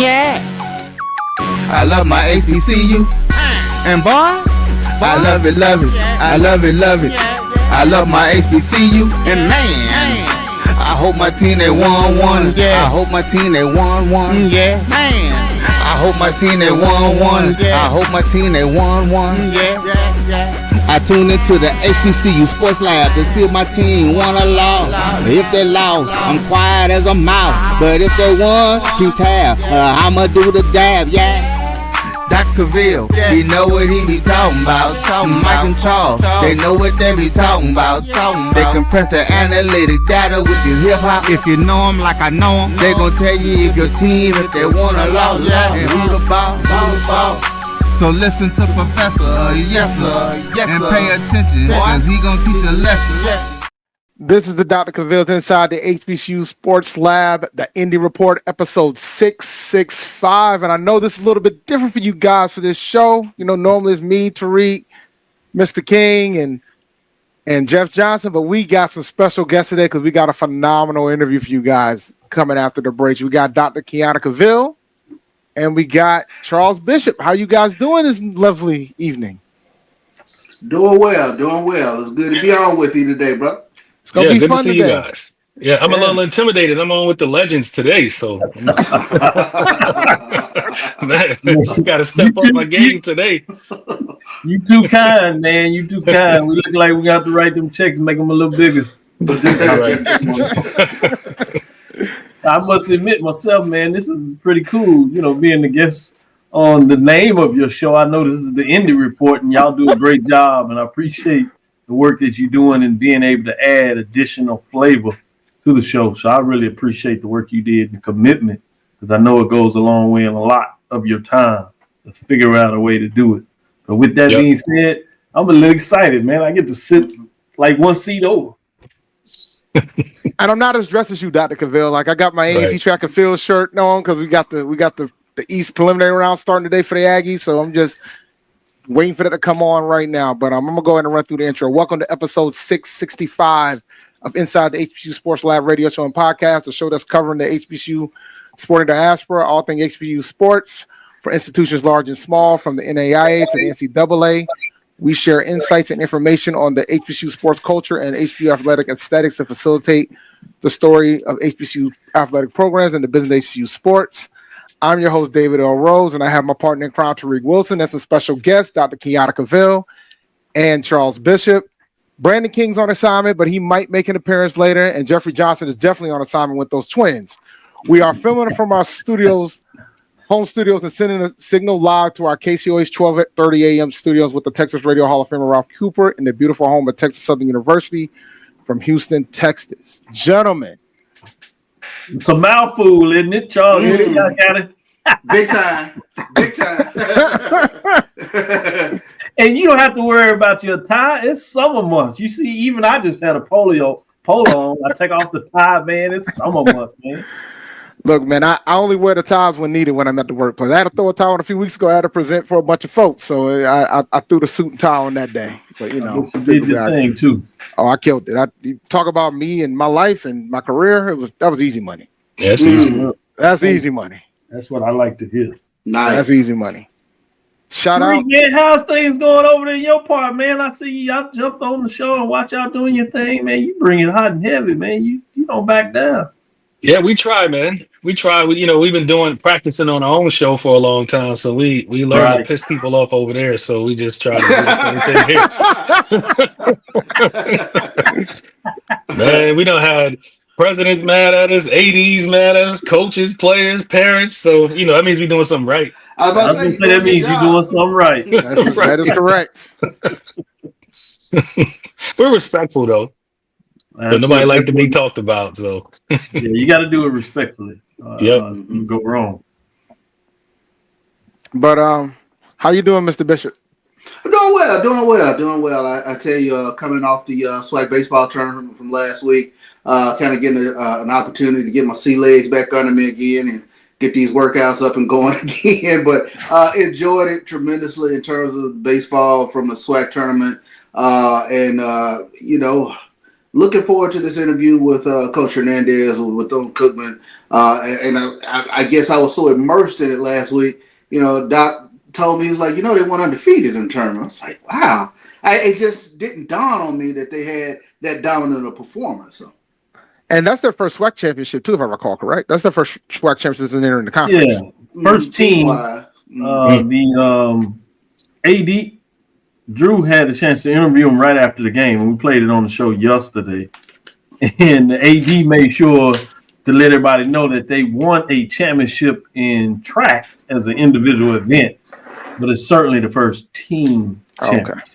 Yeah. I love my HBCU. And boy, I love it, love it. I love it, love it. I love my HBCU. And man, I hope my team they won one. I hope my team they won one. Yeah, man. I hope my team they won one. I hope my team they won one. I tune into the HBCU Sports Lab to see if my team won or lost. If they lost, I'm quiet as a mouse. But if they won, keep tab. I'ma do the dab, yeah. Dr. Cavil, he know what he be talking about. Mike and Charles, they know what they be talking about. They compress the analytic data with the hip hop. If you know them like I know them, they gon' tell you if your team, if they won or lost, and who the ball. So listen to Professor, yes sir, and pay attention, cause he gon' teach a lesson. This is the Dr. Cavil inside the HBCU Sports Lab, the Indy Report, episode 665. And I know this is a little bit different for you guys for this show. You know, normally it's me, Tariq, Mr. King, and Jeff Johnson, but we got some special guests today because we got a phenomenal interview for you guys coming after the break. We got Dr. Kenyatta Cavil, and we got Charles Bishop. How you guys doing this lovely evening? Doing well, doing well. It's good to be on with you today, bro. It's gonna be good fun to see today. you guys. Yeah, I'm a little intimidated. I'm on with the legends today, so man, I got to step up my game today. You too kind, man. You too kind. We look like we got to write them checks and make them a little bigger. I must admit myself, man, this is pretty cool. You know, being the guest on the name of your show. I know this is the Indy Report, and y'all do a great job, and I appreciate the work that you're doing and being able to add additional flavor to the show. So I really appreciate the work you did and commitment, because I know it goes a long way and a lot of your time to figure out a way to do it. But with that being said, I'm a little excited, man. I get to sit like one seat over. And I'm not as dressed as you, Dr. Cavil. Like I got my A&T track and field shirt on because we got the East preliminary round starting today for the Aggies. So I'm just waiting for that to come on right now, but I'm gonna go ahead and run through the intro. Welcome to episode 665 of Inside the HBCU Sports Lab radio show and podcast, a show that's covering the HBCU sporting diaspora, all things HBCU sports for institutions large and small, from the NAIA to the NCAA. We share insights and information on the HBCU sports culture and HBCU athletic aesthetics to facilitate the story of HBCU athletic programs and the business of HBCU sports. I'm your host, David Rhodes, and I have my partner in crime, Tariq Wilson. That's a special guest, Dr. Kenyatta Cavil, and Charles Bishop. Brandon King's on assignment, but he might make an appearance later, and Jeffrey Johnson is definitely on assignment with those twins. We are filming from our studios, home studios, and sending a signal live to our KCOH 12:30 a.m. studios with the Texas Radio Hall of Famer Ralph Cooper in the beautiful home of Texas Southern University from Houston, Texas. Gentlemen. It's a mouthful, isn't it, Charles? Y'all got it. Big time. Big time. And you don't have to worry about your tie. It's summer months. You see, even I just had a polo on. I take off the tie, man. It's summer months, man. Look, man, I only wear the ties when needed when I'm at the workplace. I had to throw a tie on a few weeks ago. I had to present for a bunch of folks, so I threw the suit and tie on that day. But you know, you did your thing too. Oh, I killed it. You talk about me and my life and my career. That was easy money. Yeah, that's easy. That's easy money. That's what I like to hear. Nice. That's easy money. Shout out, man. How's things going over there in your part, man? I see y'all jumped on the show and watch y'all doing your thing, man. You bring it hot and heavy, man. You don't back down. Yeah, we try, man. We try. We've been practicing on our own show for a long time, so we learn to piss people off over there. So we just try to do the same thing here. Man, we done had presidents mad at us, ADs mad at us, coaches, players, parents. So that means we're doing something right. I was say that means you're doing something right. That is correct. We're respectful though. But nobody likes to be talked about, so yeah, you got to do it respectfully. You go wrong. But how you doing, Mr. Bishop? Doing well. I tell you, coming off the SWAC baseball tournament from last week, kind of getting an opportunity to get my sea legs back under me again and get these workouts up and going again. But enjoyed it tremendously in terms of baseball from the SWAC tournament, looking forward to this interview with Coach Hernandez with Bethune-Cookman. And I guess I was so immersed in it last week. Doc told me, he was like, they went undefeated in the tournament. I was like, wow. It just didn't dawn on me that they had that dominant a performance. So. And that's their first SWAC championship too, if I recall correct. That's their first SWAC championship in the conference. Yeah, first team. The AD Drew had a chance to interview him right after the game, and we played it on the show yesterday. And the AD made sure to let everybody know that they won a championship in track as an individual event, but it's certainly the first team championship.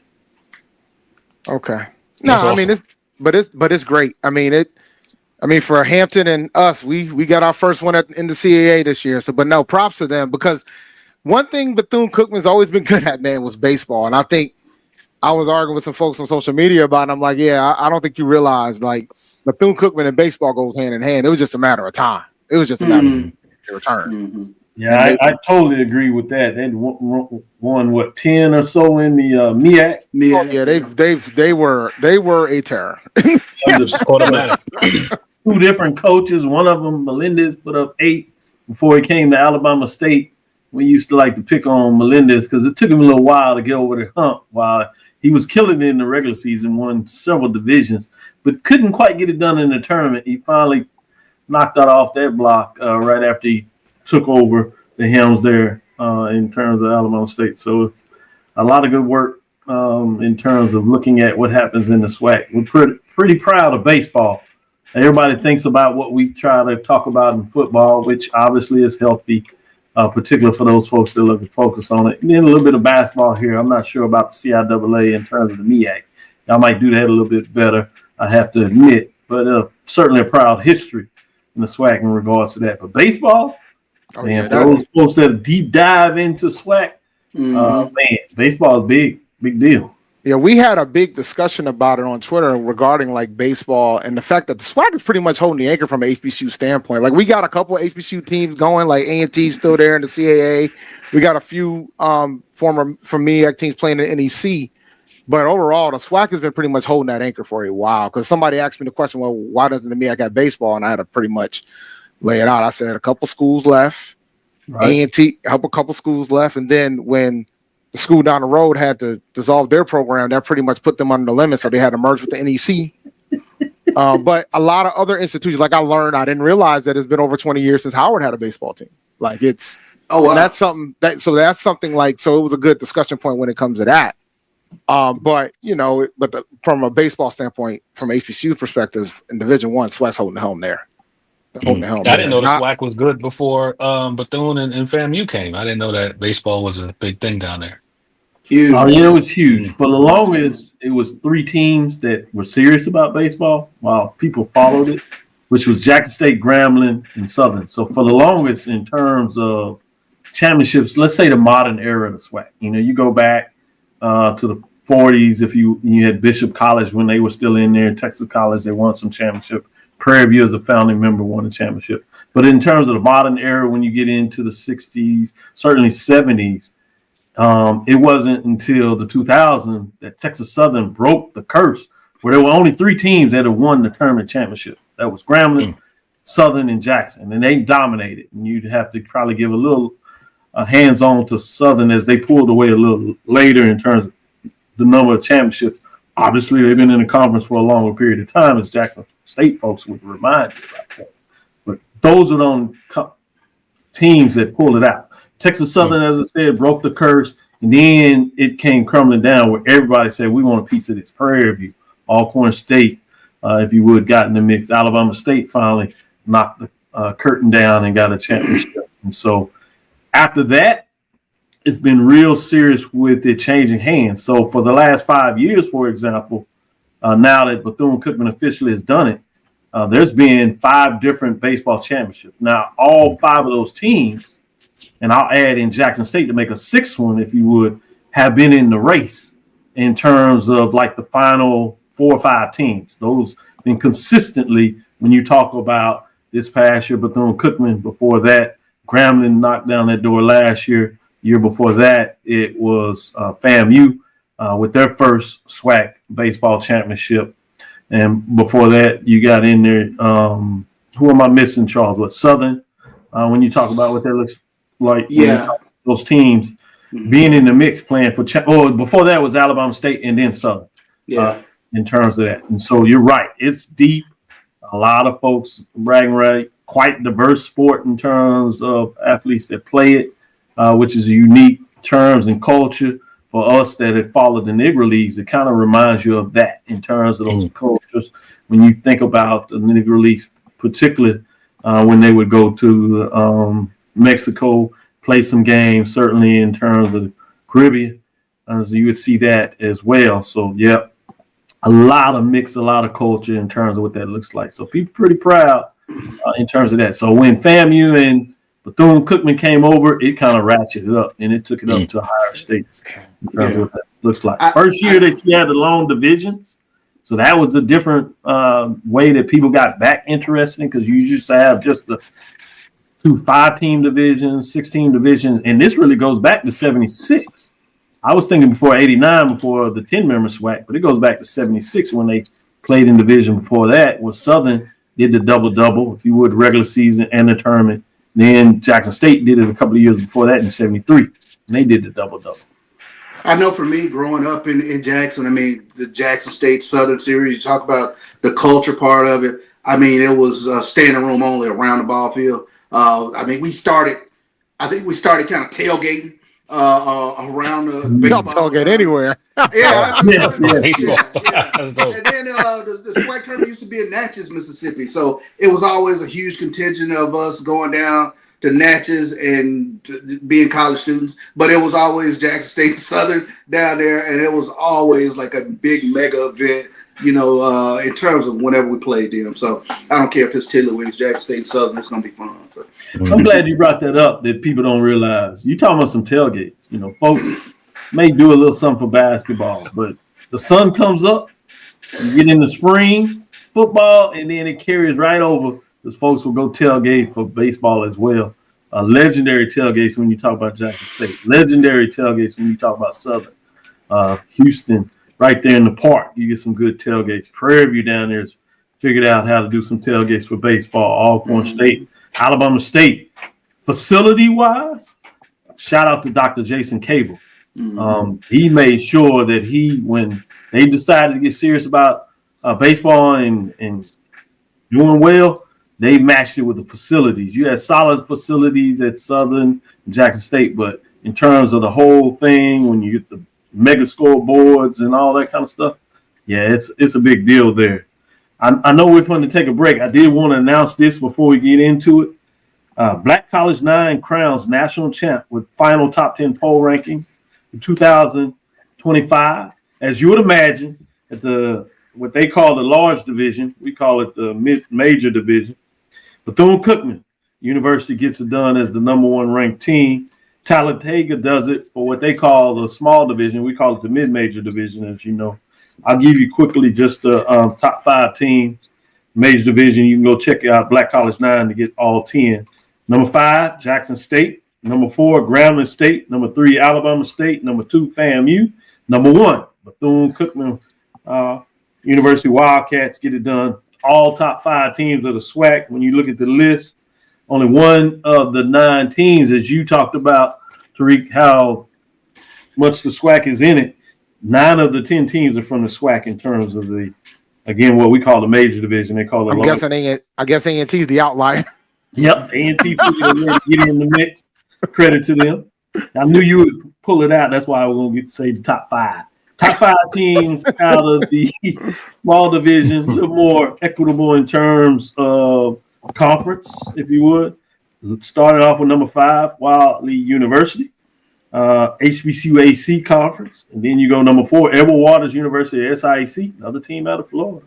Okay. No, awesome. I mean it's great. I mean, for Hampton and us, we got our first one in the CAA this year. So, but no, props to them, because one thing Bethune-Cookman's always been good at, man, was baseball. And I think I was arguing with some folks on social media about it. And I'm like, yeah, I don't think you realize, like, Bethune-Cookman and baseball goes hand in hand. It was just a matter of time. It was just a matter of return. Mm-hmm. Yeah, I totally agree with that. They won 10 or so in the MEAC. Oh, yeah, they were a terror. Automatic. 2 different coaches. One of them, Melendez, put up 8 before he came to Alabama State. We used to like to pick on Melendez because it took him a little while to get over the hump. While he was killing it in the regular season, won several divisions, but couldn't quite get it done in the tournament. He finally knocked that off that block right after he took over the helms there in terms of Alabama State. So it's a lot of good work in terms of looking at what happens in the SWAC. We're pretty proud of baseball. Everybody thinks about what we try to talk about in football, which obviously is healthy, particularly for those folks that look to focus on it. And then a little bit of basketball here. I'm not sure about the CIAA in terms of the MEAC. I might do that a little bit better, I have to admit, but certainly a proud history in the SWAC in regards to that. But baseball, man, for those folks that deep dive into SWAC, man, baseball is big deal. Yeah, we had a big discussion about it on Twitter regarding like baseball and the fact that the SWAC is pretty much holding the anchor from an HBCU standpoint. Like, we got a couple of HBCU teams going, like A&T still there in the CAA. We got a few former from MEAC teams playing in NEC. But overall, the SWAC has been pretty much holding that anchor for a while. Because somebody asked me the question, well, why doesn't the MEAC have baseball? And I had to pretty much lay it out. I said a couple schools left, right. A&T, a couple schools left, and then when the school down the road had to dissolve their program, that pretty much put them under the limit, so they had to merge with the NEC. But a lot of other institutions, like I didn't realize that it's been over 20 years since Howard had a baseball team. Like, it's that's something like, so it was a good discussion point when it comes to that. But from a baseball standpoint, from HBCU perspective, in Division I, SWAC's holding the helm there. I didn't know the SWAC was good before Bethune and FAMU came. I didn't know that baseball was a big thing down there. Huge. Oh, yeah, it was huge. For the longest, it was 3 teams that were serious about baseball while people followed it, which was Jackson State, Grambling, and Southern. So for the longest, in terms of championships, let's say the modern era of the SWAC. You go back to the 40s. If you had Bishop College when they were still in there, Texas College, they won some championship. Prairie View as a founding member won a championship. But in terms of the modern era, when you get into the 60s, certainly 70s, it wasn't until the 2000s that Texas Southern broke the curse, where there were only 3 teams that had won the tournament championship. That was Grambling, Southern, and Jackson, and they dominated. And you'd have to probably give a little hands-on to Southern as they pulled away a little later in terms of the number of championships. Obviously, they've been in the conference for a longer period of time, as Jackson State folks would remind you about that. But those are the only teams that pulled it out. Texas Southern, as I said, broke the curse, and then it came crumbling down where everybody said, we want a piece of this. Prairie View, Alcorn State, if you would, got in the mix. Alabama State finally knocked the curtain down and got a championship. And so after that, it's been real serious with it changing hands. So for the last 5 years, for example, now that Bethune-Cookman officially has done it, there's been 5 different baseball championships. Now, all 5 of those teams, and I'll add in Jackson State to make a 6th one, if you would, have been in the race in terms of like the final 4 or 5 teams. Those been consistently, when you talk about this past year, Bethune-Cookman, before that, Grambling knocked down that door last year. Year before that, it was FAMU with their first SWAC baseball championship. And before that, you got in there who am I missing, Charles? What, Southern? When you talk about what that looks like, Yeah, those teams being in the mix, playing for before that was Alabama State and then Southern. yeah. In terms of that, and so you're right, it's deep. A lot of folks bragging right, quite diverse sport in terms of athletes that play it, which is a unique terms and culture for us that have followed the Negro Leagues. It kind of reminds you of that in terms of those cultures. When you think about the Negro Leagues, particularly when they would go to Mexico, play some games, certainly in terms of the Caribbean, so you would see that as well. So, yeah, a lot of mix, a lot of culture in terms of what that looks like. So people pretty proud in terms of that. So when FAMU and Bethune-Cookman came over, it kind of ratcheted up and it took it up to higher states in terms of what that looks like. First year that you had the long divisions, so that was the different way that people got back interested in, because you used to have just the 2 5-team divisions, 6-team divisions, and this really goes back to 76. I was thinking before 89, before the 10-member SWAC, but it goes back to 76 when they played in division before that, where Southern did the double-double, if you would, regular season and the tournament. Then Jackson State did it a couple of years before that in 73, and they did the double-double. I know for me, growing up in Jackson, I mean, the Jackson State Southern Series, you talk about the culture part of it. I mean, it was standing room only around the ball field. I mean, we started kind of tailgating around the baseball. Y'all tailgate anywhere. Yeah, I mean, That's dope. And then the SWAC tournament used to be in Natchez, Mississippi. So it was always a huge contingent of us going down to Natchez and being college students. But it was always Jackson State Southern down there. And it was always like a big mega event, you know, in terms of whenever we played them. So I don't care if it's Tiddlywinks, Jackson State Southern, it's going to be fun. So. I'm glad you brought that up, that people don't realize. You talking about some tailgates. You know, folks may do a little something for basketball, but the sun comes up, you get in the spring football, and then it carries right over, because folks will go tailgate for baseball as well. Legendary tailgates when you talk about Jackson State. Legendary tailgates when you talk about Southern. Houston, right there in the park, you get some good tailgates. Prairie View down there has figured out how to do some tailgates for baseball. Alcorn State, Alabama State. Facility-wise, shout out to Dr. Jason Cavil. He made sure that when they decided to get serious about baseball and doing well, they matched it with the facilities. You had solid facilities at Southern and Jackson State, but in terms of the whole thing, when you get the mega scoreboards and all that kind of stuff, yeah, it's a big deal there. I know we're going to take a break. I did want to announce this before we get into it. Black College 9 crowns national champ with final top 10 poll rankings in 2025. As you would imagine, at what they call the large division, we call it the mid-major division. Bethune-Cookman University gets it done as the number 1 ranked team. Tallahassee does it for what they call the small division. We call it the mid-major division, as you know. I'll give you quickly just the top 5 teams. Major division, you can go check out Black College 9 to get all 10. Number 5, Jackson State. Number 4, Grambling State. Number 3, Alabama State. Number 2, FAMU. Number 1, Bethune-Cookman University Wildcats get it done. All top 5 teams of the SWAC. When you look at the list, only one of the 9 teams, as you talked about, Tariq, how much the SWAC is in it. 9 of the 10 teams are from the SWAC in terms of again, what we call the major division. They call it. I guess A&T's the outlier. Yep, A&T get in the mix. Credit to them. I knew you would pull it out. That's why I was going to get to say the top 5. Top 5 teams out of the small division, a little more equitable in terms of conference, if you would. Started off with number 5, Wildly University, HBCU AC Conference. And then you go number 4, Edward Waters University SIAC, another team out of Florida.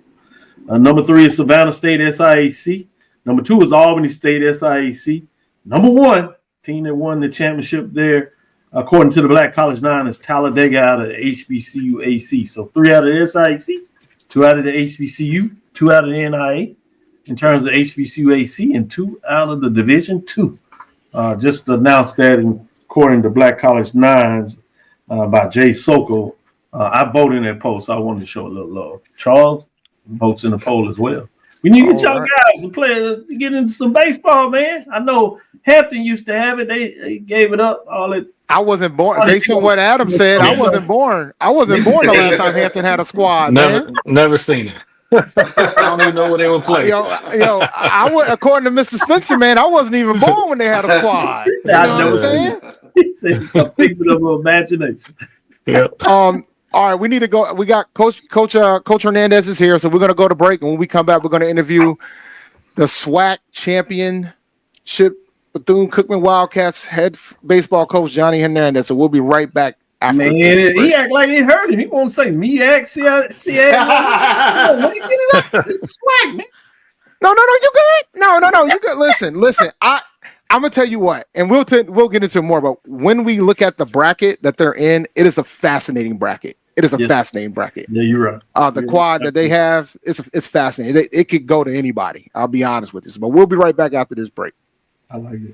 Number 3 is Savannah State SIAC. Number 2 is Albany State SIAC. Number 1, team that won the championship there, according to the Black College 9, is Talladega out of the HBCU AC. So 3 out of the SIAC, 2 out of the HBCU, 2 out of the NIA in terms of HBCU AC, and 2 out of the Division 2. Just announced that according to Black College 9s by Jay Sokol. I voted in that poll, so I wanted to show a little love. Charles votes in the poll as well. We need to get y'all guys to get into some baseball, man. I know Hampton used to have it. They gave it up. I wasn't born. Based on what Adam said, I wasn't born. I wasn't born the last time Hampton had a squad. Never seen it. I don't even know where they would play. According to Mr. Spencer, man, I wasn't even born when they had a squad. You know what I'm saying? He said some figment of imagination. Yep. All right, we need to go. We got Coach Hernandez is here, so we're going to go to break. And when we come back, we're going to interview the SWAC championship Bethune-Cookman Wildcats head baseball coach Johnny Hernandez. So we'll be right back after this. Man, he act like he heard him. He won't say me act. See, let me get it up. This is SWAC, man. No, you good? No, you good. Listen. I'm gonna tell you what, and we'll get into more. But when we look at the bracket that they're in, it is a fascinating bracket. Fascinating bracket. Yeah, you're right. The quad that they have, it's fascinating. It could go to anybody. I'll be honest with you. But we'll be right back after this break. I like it.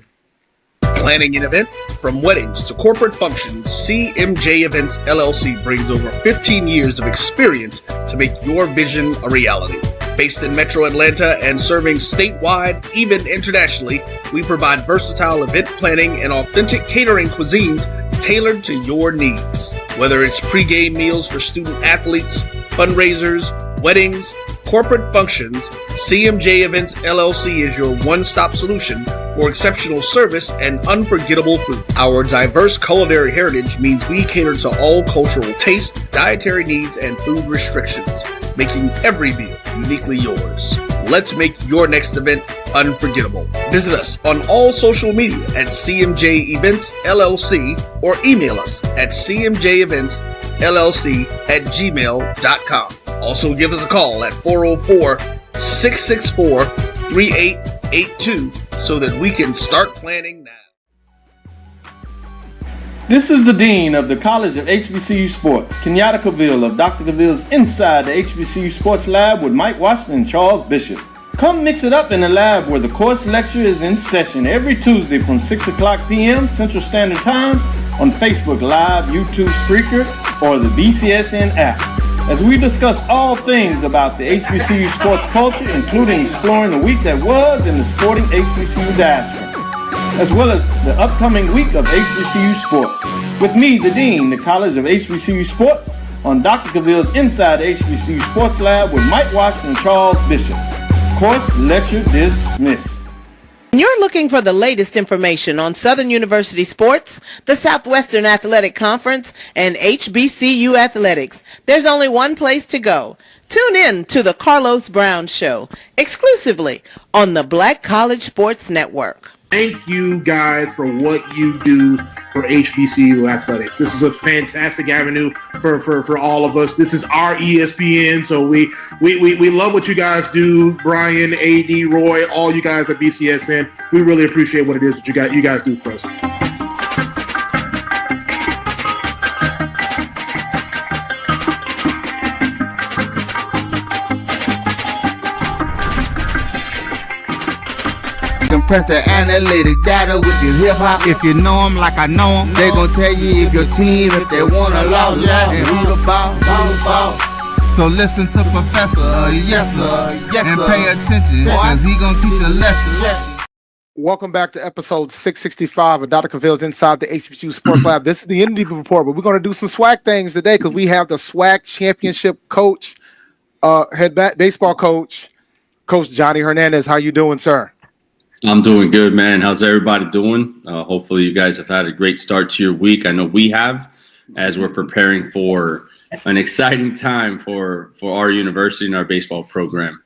Planning an event from weddings to corporate functions, CMJ Events LLC brings over 15 years of experience to make your vision a reality. Based in Metro Atlanta and serving statewide, even internationally, we provide versatile event planning and authentic catering cuisines tailored to your needs. Whether it's pre-game meals for student athletes, fundraisers, weddings, corporate functions, CMJ Events LLC is your one-stop solution for exceptional service and unforgettable food. Our diverse culinary heritage means we cater to all cultural taste, dietary needs, and food restrictions, making every meal uniquely yours. Let's make your next event unforgettable. Visit us on all social media at CMJ Events LLC or email us at cmjeventsllc@gmail.com. Also give us a call at 404-664-3882 so that we can start planning now. This is the Dean of the College of HBCU Sports, Kenyatta Cavil of Dr. Cavil's Inside the HBCU Sports Lab with Mike Washington and Charles Bishop. Come mix it up in the lab where the course lecture is in session every Tuesday from 6 o'clock p.m. Central Standard Time on Facebook Live, YouTube Spreaker, or the BCSN app, as we discuss all things about the HBCU sports culture, including exploring the week that was in the sporting HBCU diaspora, as well as the upcoming week of HBCU sports. With me, the Dean, the College of HBCU Sports, on Dr. Cavil's Inside the HBCU Sports Lab with Mike Washington and Charles Bishop. Course lecture dismissed. You're looking for the latest information on Southern University sports, the Southwestern Athletic Conference, and HBCU athletics. There's only one place to go. Tune in to the Carlos Brown Show, exclusively on the Black College Sports Network. Thank you guys for what you do for HBCU athletics. This is a fantastic avenue for all of us. This is our ESPN, so we love what you guys do. Brian, AD, Roy, all you guys at BCSN. We really appreciate what it is that you guys do for us. Press the analytic data with your hip hop. If you know them like I know them, they gon' tell you if your team, if they wanna lose, and who the ball. So listen to Professor, yes sir, and pay attention, cause he gon' teach a lesson. Welcome back to episode 665 of Dr. Cavil's Inside the HBCU Sports Lab. This is the Indy report, but we're going to do some SWAC things today because we have the SWAC championship coach, head baseball coach, Coach Johnny Hernandez. How you doing, sir? I'm doing good, man. How's everybody doing? Hopefully you guys have had a great start to your week. I know we have, as we're preparing for an exciting time for our university and our baseball program.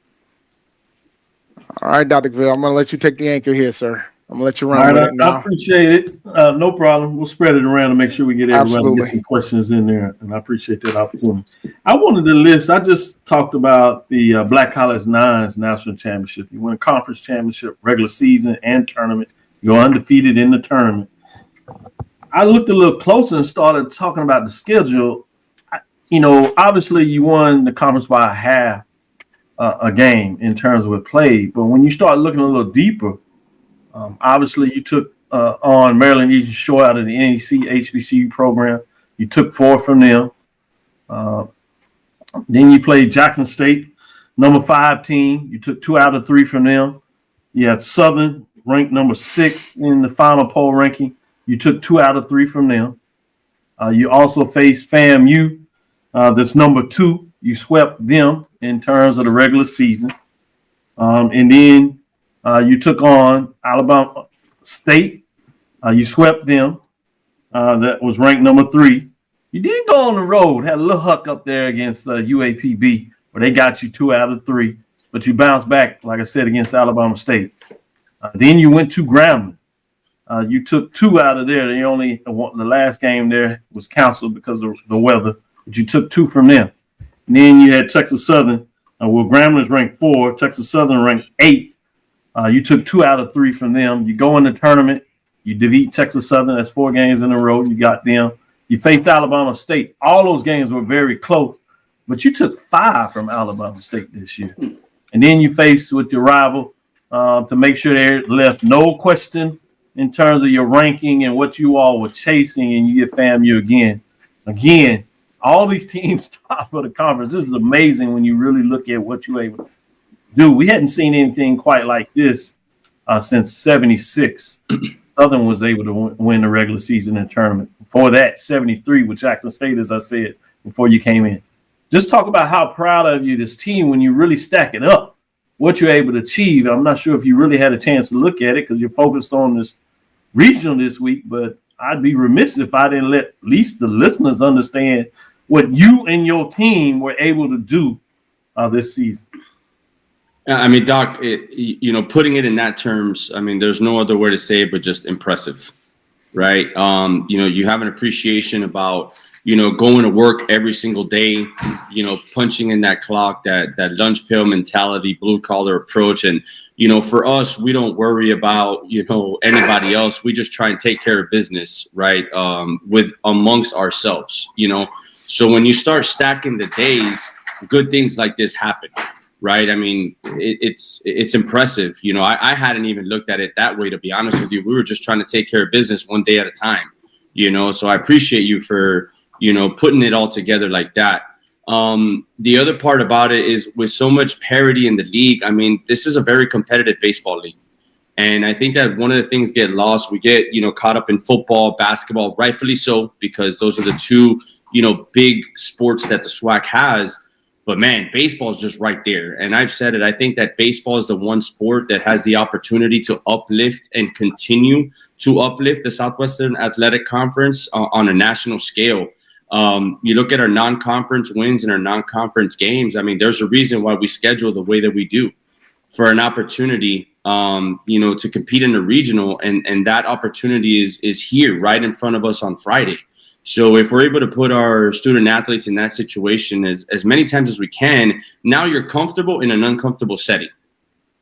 All right, Dr. Cavil, I'm going to let you take the anchor here, sir. I'm going to let you run with it now. I appreciate it. No problem. We'll spread it around to make sure we get everyone to get some questions in there, and I appreciate that opportunity. I wanted to list, I just talked about the Black College Nines National Championship. You win a conference championship, regular season, and tournament. You're undefeated in the tournament. I looked a little closer and started talking about the schedule. Obviously you won the conference by a half a game in terms of it played, but when you start looking a little deeper, obviously, you took on Maryland Eastern Shore out of the NEC HBCU program. You took 4 from them. Then you played Jackson State, number 5 team. You took 2 out of 3 from them. You had Southern ranked number 6 in the final poll ranking. You took 2 out of 3 from them. You also faced FAMU, that's number 2. You swept them in terms of the regular season. And then you took on Alabama State. You swept them. That was ranked number 3. You did go on the road, had a little huck up there against UAPB, where they got you 2 out of 3. But you bounced back, like I said, against Alabama State. Then you went to Grambling. You took 2 out of there. The last game there was canceled because of the weather, but you took 2 from them. And then you had Texas Southern. Grambling is ranked 4. Texas Southern ranked 8. You took 2 out of 3 from them. You go in the tournament. You defeat Texas Southern. That's 4 games in a row. You got them. You faced Alabama State. All those games were very close, but you took 5 from Alabama State this year. And then you faced with your rival to make sure they left no question in terms of your ranking and what you all were chasing, and you get FAMU again. Again, all these teams top of the conference. This is amazing when you really look at what you're able to do. We hadn't seen anything quite like this since '76. Southern was able to win the regular season and tournament. Before that, '73 with Jackson State, as I said, before you came in. Just talk about how proud of you, this team, when you really stack it up, what you're able to achieve. I'm not sure if you really had a chance to look at it because you're focused on this regional this week, but I'd be remiss if I didn't let at least the listeners understand what you and your team were able to do this season. I mean, Doc, putting it in that terms, I mean, there's no other way to say it but just impressive, right? You have an appreciation about, going to work every single day, punching in that clock, that lunch pail mentality, blue collar approach. And, for us, we don't worry about, anybody else. We just try and take care of business, right? With amongst ourselves, So when you start stacking the days, good things like this happen. Right. I mean, it's impressive. I hadn't even looked at it that way, to be honest with you. We were just trying to take care of business one day at a time, so I appreciate you for, putting it all together like that. The other part about it is with so much parity in the league. I mean, this is a very competitive baseball league. And I think that one of the things get lost. We get, caught up in football, basketball, rightfully so, because those are the 2, big sports that the SWAC has. But, man, baseball is just right there. And I've said it. I think that baseball is the one sport that has the opportunity to uplift and continue to uplift the Southwestern Athletic Conference on a national scale. You look at our non-conference wins and our non-conference games. I mean, there's a reason why we schedule the way that we do for an opportunity, to compete in the regional. And that opportunity is here right in front of us on Friday. So if we're able to put our student athletes in that situation as many times as we can, now you're comfortable in an uncomfortable setting.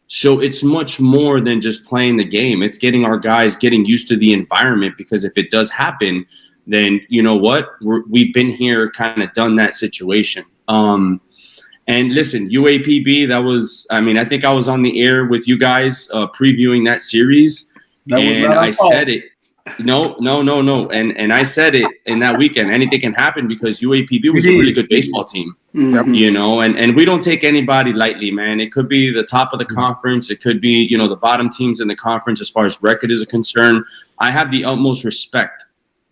So it's much more than just playing the game. It's getting our guys getting used to the environment, because if it does happen, then you know what? We've been here, kind of done that situation. And listen, UAPB, I think I was on the air with you guys previewing that series. And I said it. No. And I said it in that weekend. Anything can happen because UAPB was a really good baseball team, and we don't take anybody lightly, man. It could be the top of the conference. It could be, the bottom teams in the conference as far as record is concerned. I have the utmost respect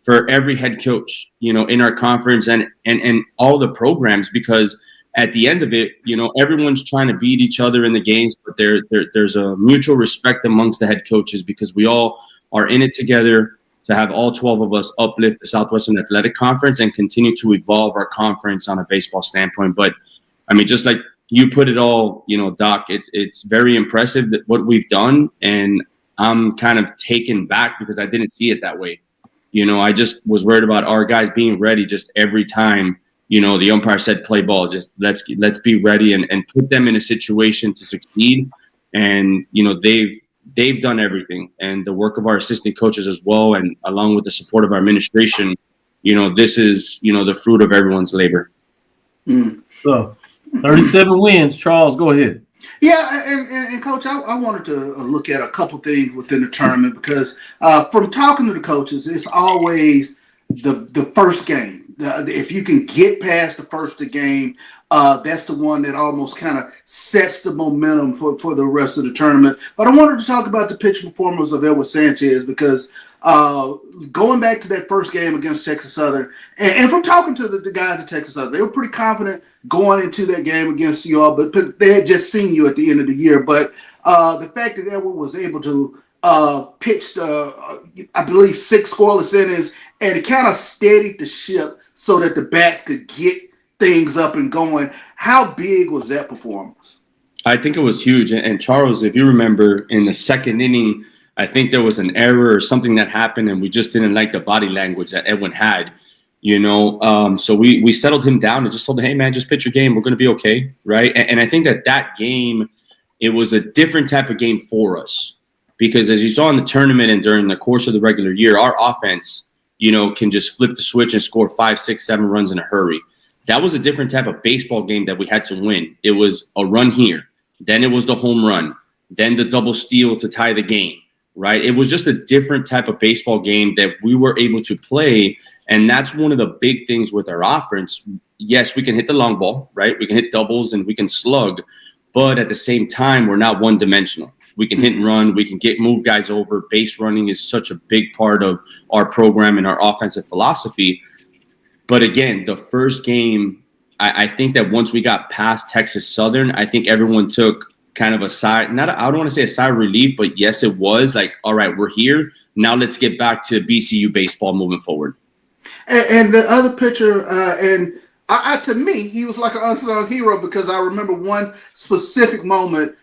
for every head coach, in our conference and all the programs, because at the end of it, everyone's trying to beat each other in the games, but there's a mutual respect amongst the head coaches, because we all are in it together to have all 12 of us uplift the Southwestern Athletic Conference and continue to evolve our conference on a baseball standpoint. But I mean, just like you put it all, Doc, it's very impressive that what we've done. And I'm kind of taken back because I didn't see it that way. I just was worried about our guys being ready just every time, the umpire said play ball, just let's be ready and put them in a situation to succeed. And, they've done everything, and the work of our assistant coaches as well, and along with the support of our administration, this is, the fruit of everyone's labor. So 37 wins. Charles, go ahead. Yeah, and Coach, I wanted to look at a couple things within the tournament, because from talking to the coaches, it's always the first game. If you can get past the first game, that's the one that almost kind of sets the momentum for the rest of the tournament. But I wanted to talk about the pitching performance of Edward Sanchez because going back to that first game against Texas Southern, and from talking to the guys at Texas Southern, they were pretty confident going into that game against you all, but they had just seen you at the end of the year. But the fact that Edward was able to pitch, I believe, 6 scoreless innings, and it kind of steadied the ship so that the bats could get things up and going. How big was that performance? I think it was huge. And Charles, if you remember, in the second inning, I think there was an error or something that happened, and we just didn't like the body language that Edwin had, So we settled him down and just told him, hey, man, just pitch your game. We're going to be okay, right? And I think that game, it was a different type of game for us because as you saw in the tournament and during the course of the regular year, our offense, can just flip the switch and score 5, 6, 7 runs in a hurry. That was a different type of baseball game that we had to win. It was a run here. Then it was the home run. Then the double steal to tie the game, right? It was just a different type of baseball game that we were able to play. And that's one of the big things with our offense. Yes, we can hit the long ball, right? We can hit doubles and we can slug. But at the same time, we're not one-dimensional. We can hit and run. We can move guys over. Base running is such a big part of our program and our offensive philosophy. But again, the first game, I think that once we got past Texas Southern, I think everyone took kind of a sigh. I don't want to say a sigh of relief, but yes, it was like, all right, we're here. Now let's get back to BCU baseball moving forward. And the other pitcher, to me, he was like an unsung hero because I remember one specific moment.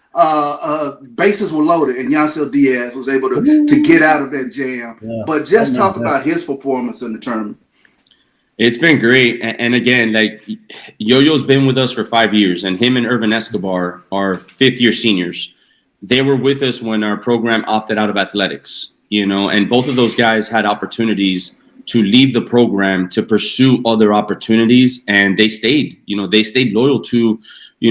Bases were loaded, and Yancel Diaz was able to get out of that jam. Yeah, but just talk about his performance in the tournament. It's been great. And again, like Yo-Yo's been with us for 5 years, and him and Irvin Escobar are 5th-year seniors. They were with us when our program opted out of athletics, and both of those guys had opportunities to leave the program to pursue other opportunities, and they stayed. They stayed loyal to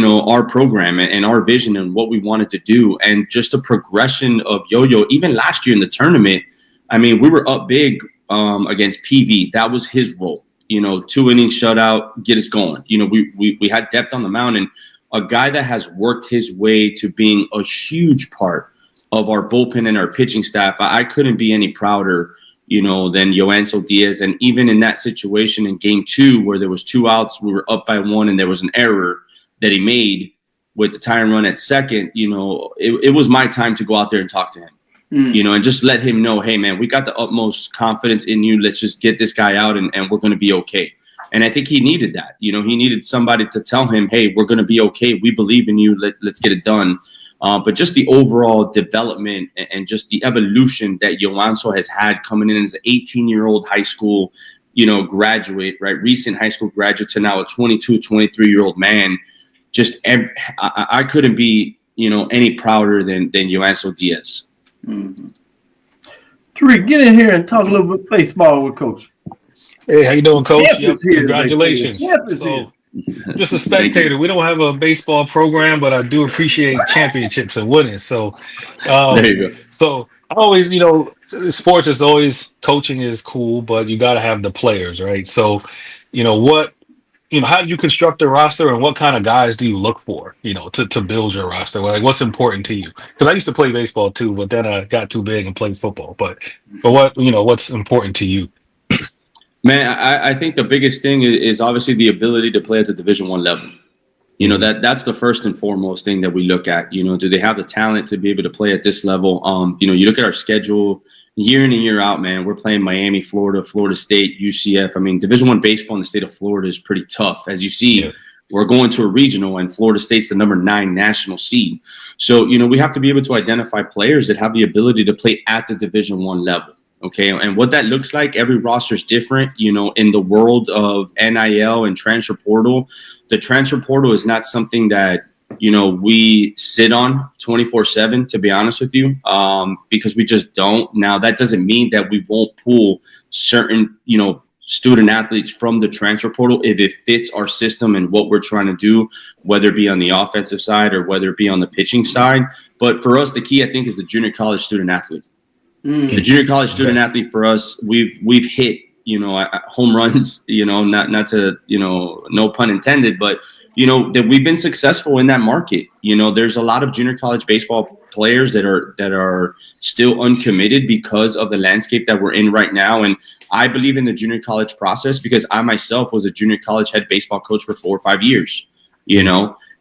our program and our vision and what we wanted to do. And just the progression of Yo-Yo, even last year in the tournament, I mean, we were up big against PV. That was his role. 2-inning shutout, get us going. We had depth on the mound, and a guy that has worked his way to being a huge part of our bullpen and our pitching staff. I couldn't be any prouder, than Yoancel Diaz. And even in that situation in game 2, where there was 2 outs, we were up by 1, and there was an error that he made with the tying run at second. It was my time to go out there and talk to him. And just let him know, hey, man, we got the utmost confidence in you. Let's just get this guy out and we're going to be okay. And I think he needed that. He needed somebody to tell him, hey, we're going to be okay. We believe in you. Let's get it done. But just the overall development and just the evolution that Yoanso has had coming in as an 18-year-old high school, graduate, right? Recent high school graduate to now a 22, 23-year-old man. I couldn't be, any prouder than Yoanso Diaz. Mm-hmm. Tariq, get in here and talk a little bit baseball with Coach. Hey, how you doing, Coach? Yep, congratulations. So, just a spectator. We don't have a baseball program, but I do appreciate championships and winning. So, there you go. So I always, sports is always coaching is cool, but you got to have the players, right? So, how did you construct the roster, and what kind of guys do you look for, to build your roster? Like, what's important to you? Because I used to play baseball too, but then I got too big and played football. But what's important to you? Man, I think the biggest thing is obviously the ability to play at the Division I level. That's the first and foremost thing that we look at. Do they have the talent to be able to play at this level? You look at our schedule. Year in and year out, man, we're playing Miami, Florida, Florida State, UCF. I mean, Division I baseball in the state of Florida is pretty tough. As you see, we're going to a regional, and Florida State's the number 9 national seed. So, we have to be able to identify players that have the ability to play at the Division I level. Okay, and what that looks like, every roster is different. In the world of NIL and transfer portal, the transfer portal is not something that we sit on 24/7, to be honest with you, because we just don't. Now, that doesn't mean that we won't pull certain, student athletes from the transfer portal if it fits our system and what we're trying to do, whether it be on the offensive side or whether it be on the pitching side. But for us, the key, I think, is the junior college student athlete. The junior college student athlete for us, we've hit home runs, not to, no pun intended, but, that we've been successful in that market. There's a lot of junior college baseball players that are still uncommitted because of the landscape that we're in right now. And I believe in the junior college process because I myself was a junior college head baseball coach for 4 or 5 years.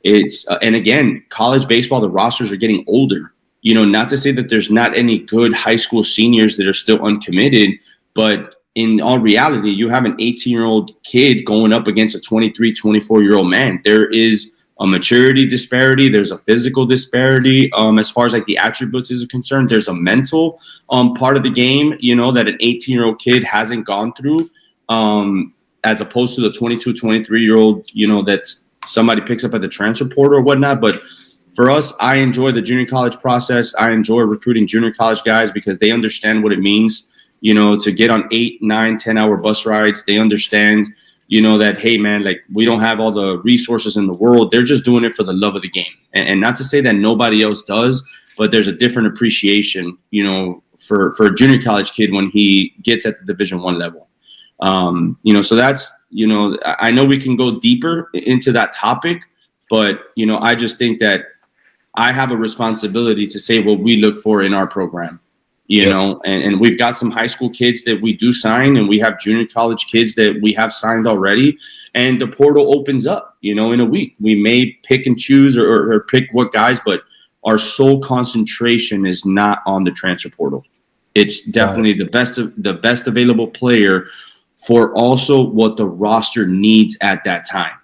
It's and again, college baseball, the rosters are getting older. Not to say that there's not any good high school seniors that are still uncommitted, but in all reality, you have an 18-year-old kid going up against a 23, 24-year-old man. There is a maturity disparity. There's a physical disparity. As far as like the attributes is concerned, there's a mental part of the game, that an 18-year-old kid hasn't gone through, as opposed to the 22, 23-year-old, that's somebody picks up at the transfer portal or whatnot. But for us, I enjoy the junior college process. I enjoy recruiting junior college guys because they understand what it means, to get on 8, 9, 10-hour bus rides. They understand, that, hey, man, like we don't have all the resources in the world. They're just doing it for the love of the game. And not to say that nobody else does, but there's a different appreciation, for a junior college kid when he gets at the Division I level. So that's, I know we can go deeper into that topic, but, I just think that I have a responsibility to say what we look for in our program. And we've got some high school kids that we do sign, and we have junior college kids that we have signed already. And the portal opens up, in a week. We may pick and choose or pick what guys, but our sole concentration is not on the transfer portal. It's definitely the best available player for also what the roster needs at that time.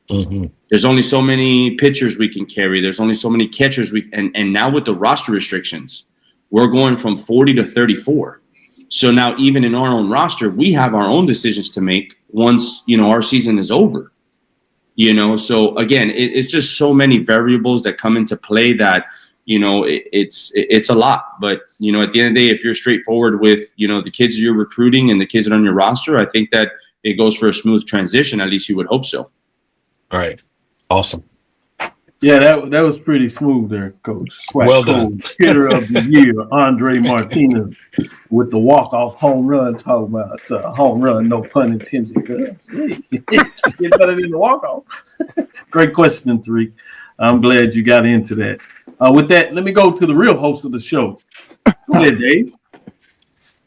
Mm-hmm. There's only so many pitchers we can carry. There's only so many catchers and now with the roster restrictions, we're going from 40 to 34. So now even in our own roster, we have our own decisions to make once, our season is over. So again, it's just so many variables that come into play that, it's a lot. But, at the end of the day, if you're straightforward with, the kids you're recruiting and the kids that are on your roster, I think that it goes for a smooth transition. At least you would hope so. All right. Awesome. Yeah, that was pretty smooth there, Coach. SWAC well done. Hitter of the year, Andre Martinez, with the walk-off home run. Talking about home run, no pun intended. Get better than the walk-off. Great question, Tariq. I'm glad you got into that. With that, let me go to the real host of the show. Go ahead, Dave.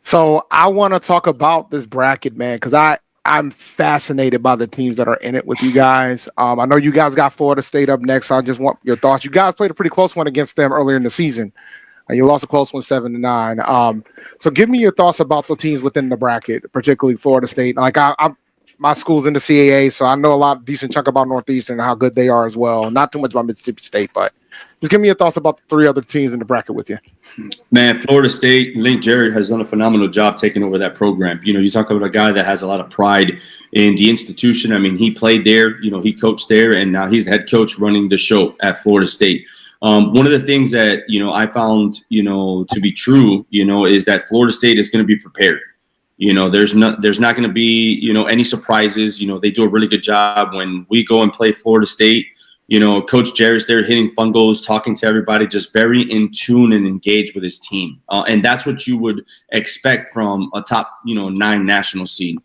So I want to talk about this bracket, man, because I'm fascinated by the teams that are in it with you guys. I know you guys got Florida State up next. So I just want your thoughts. You guys played a pretty close one against them earlier in the season. You lost a close one, 7-9. So give me your thoughts about the teams within the bracket, particularly Florida State. Like my school's in the CAA, so I know a decent chunk about Northeastern and how good they are as well. Not too much about Mississippi State, but just give me your thoughts about the 3 other teams in the bracket with you. Man, Florida State, Link Jarrett has done a phenomenal job taking over that program. You talk about a guy that has a lot of pride in the institution. I mean, he played there, he coached there, and now he's the head coach running the show at Florida State. One of the things that, I found, to be true, is that Florida State is going to be prepared. There's not going to be, any surprises. They do a really good job when we go and play Florida State. Coach Jarrett's there hitting fungos, talking to everybody, just very in tune and engaged with his team. And that's what you would expect from a top, 9 national seed.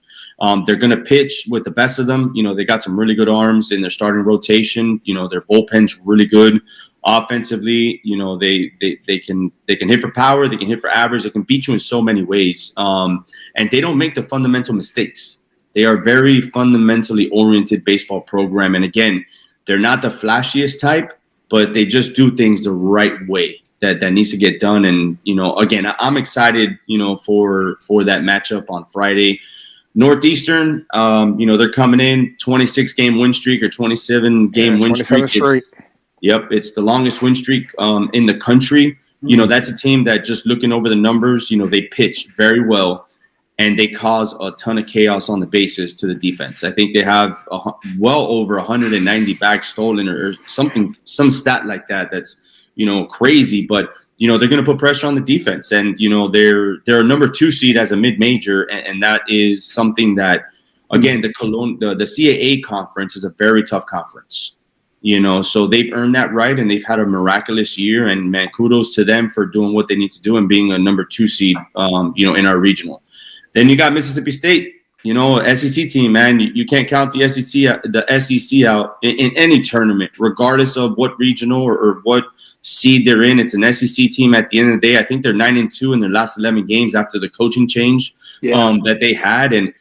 They're going to pitch with the best of them. They got some really good arms in their starting rotation. Their bullpen's really good. Offensively, they can hit for power, they can hit for average, they can beat you in so many ways. And they don't make the fundamental mistakes. They are very fundamentally oriented baseball program. And again, they're not the flashiest type, but they just do things the right way that needs to get done. And, again, I'm excited, for that matchup on Friday. Northeastern, they're coming in 26-game win streak or 27-game win streak. Yep, it's the longest win streak in the country. That's a team that, just looking over the numbers, they pitch very well, and they cause a ton of chaos on the bases to the defense. I think they have well over 190 bags stolen or something, some stat like that. That's, crazy. But, they're going to put pressure on the defense. And, they're a number 2 seed as a mid-major, and that is something that, again, the CAA conference is a very tough conference. So they've earned that right, and they've had a miraculous year. And, man, kudos to them for doing what they need to do and being a number 2 seed, in our regional. Then you got Mississippi State, you know, SEC team, man. You can't count the SEC out in any tournament, regardless of what regional or what seed they're in. It's an SEC team at the end of the day. I think they're 9-2 in their last 11 games after the coaching change that they had. And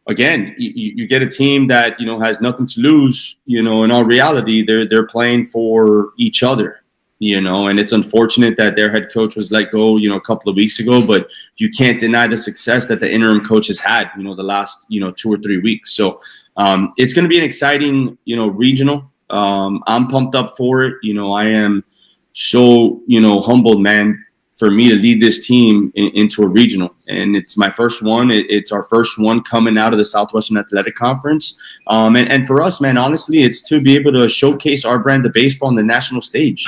again, you get a team that, you know, has nothing to lose. You know, in all reality, they're playing for each other. You know, and it's unfortunate that their head coach was let go, you know, a couple of weeks ago, but you can't deny the success that the interim coach has had, you know, the last, you know, 2 or 3 weeks. So it's going to be an exciting, you know, regional. I'm pumped up for it. You know, I am so, you know, humbled, man, for me to lead this team into a regional. And it's my first one. It's our first one coming out of the Southwestern Athletic Conference. And for us, man, honestly, it's to be able to showcase our brand of baseball on the national stage.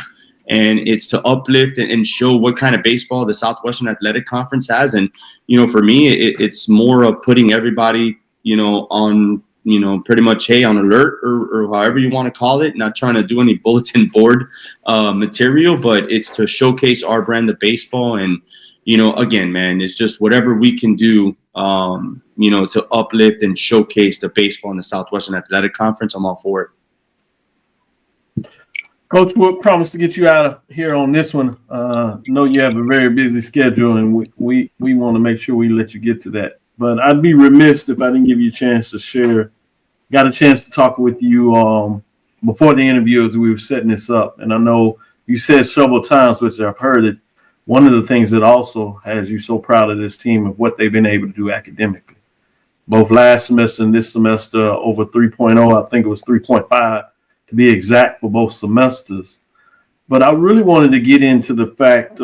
And it's to uplift and show what kind of baseball the Southwestern Athletic Conference has. And, you know, for me, it's more of putting everybody, you know, on, you know, pretty much, hey, on alert or however you want to call it, not trying to do any bulletin board material, but it's to showcase our brand of baseball. And, you know, again, man, it's just whatever we can do, you know, to uplift and showcase the baseball in the Southwestern Athletic Conference. I'm all for it. Coach, we'll promise to get you out of here on this one. Know you have a very busy schedule, and we want to make sure we let you get to that. But I'd be remiss if I didn't give you a chance to share. Got a chance to talk with you before the interview as we were setting this up. And I know you said several times, which I've heard it, one of the things that also has you so proud of this team of what they've been able to do academically. Both last semester and this semester, over 3.0, I think it was 3.5. To be exact for both semesters. But I really wanted to get into the fact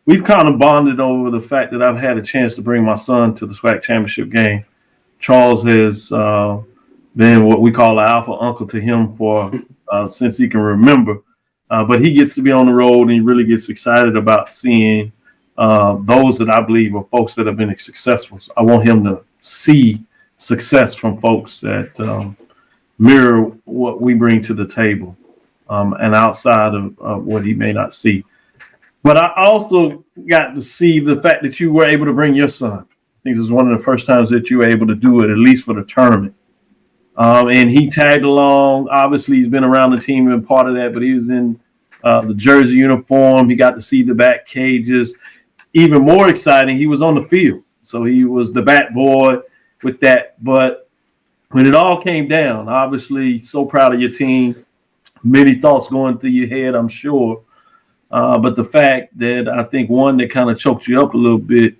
we've kind of bonded over the fact that I've had a chance to bring my son to the SWAC championship game. Charles has been what we call an alpha uncle to him for since he can remember. But he gets to be on the road and he really gets excited about seeing those that I believe are folks that have been successful. So I want him to see success from folks that mirror what we bring to the table and outside of what he may not see. But I also got to see the fact that you were able to bring your son. I think this is one of the first times that you were able to do it, at least for the tournament. And he tagged along. Obviously, he's been around the team and part of that, but he was in the jersey uniform. He got to see the back cages. Even more exciting, he was on the field. So he was the bat boy with that. But when it all came down, obviously, so proud of your team. Many thoughts going through your head, I'm sure. But the fact that I think one that kind of choked you up a little bit